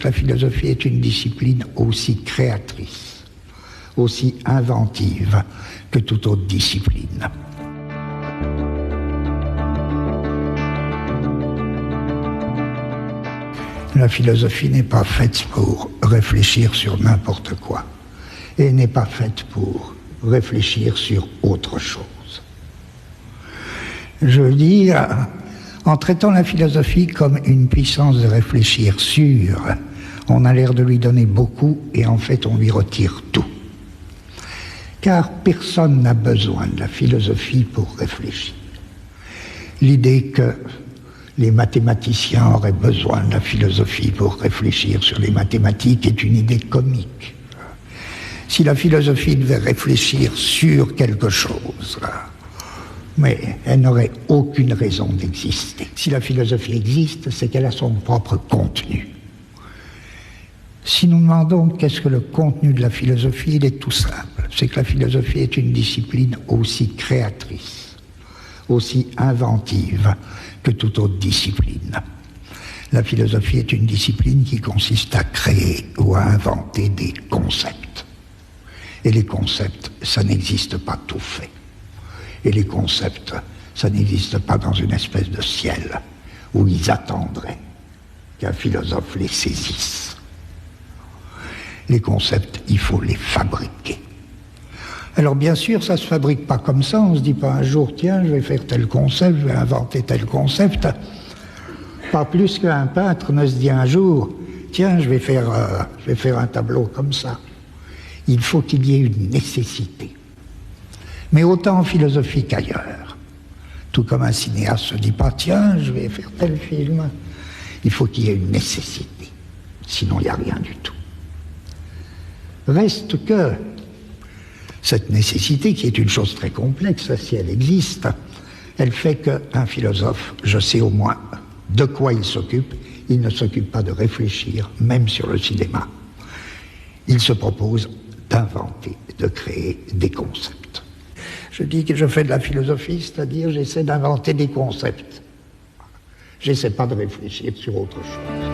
que la philosophie est une discipline aussi créatrice, aussi inventive que toute autre discipline. La philosophie n'est pas faite pour réfléchir sur n'importe quoi et n'est pas faite pour réfléchir sur autre chose. Je veux dire, en traitant la philosophie comme une puissance de réfléchir sûre, on a l'air de lui donner beaucoup et en fait on lui retire tout. Car personne n'a besoin de la philosophie pour réfléchir. L'idée que les mathématiciens auraient besoin de la philosophie pour réfléchir sur les mathématiques est une idée comique. Si la philosophie devait réfléchir sur quelque chose, mais elle n'aurait aucune raison d'exister. Si la philosophie existe, c'est qu'elle a son propre contenu. Si nous demandons qu'est-ce que le contenu de la philosophie, il est tout simple. C'est que la philosophie est une discipline aussi créatrice, aussi inventive que toute autre discipline. La philosophie est une discipline qui consiste à créer ou à inventer des concepts. Et les concepts, ça n'existe pas tout fait. Et les concepts, ça n'existe pas dans une espèce de ciel où ils attendraient qu'un philosophe les saisisse. Les concepts, il faut les fabriquer. Alors bien sûr, ça ne se fabrique pas comme ça, on ne se dit pas un jour, tiens, je vais faire tel concept, je vais inventer tel concept. Pas plus qu'un peintre ne se dit un jour, tiens, je vais faire un tableau comme ça. Il faut qu'il y ait une nécessité. Mais autant en philosophie qu'ailleurs. Tout comme un cinéaste ne se dit pas, tiens, je vais faire tel film. Il faut qu'il y ait une nécessité. Sinon, il n'y a rien du tout. Reste que cette nécessité, qui est une chose très complexe, si elle existe, elle fait qu'un philosophe, je sais au moins de quoi il s'occupe, il ne s'occupe pas de réfléchir, même sur le cinéma. Il se propose d'inventer, de créer des concepts. Je dis que je fais de la philosophie, c'est-à-dire j'essaie d'inventer des concepts. J'essaie pas de réfléchir sur autre chose.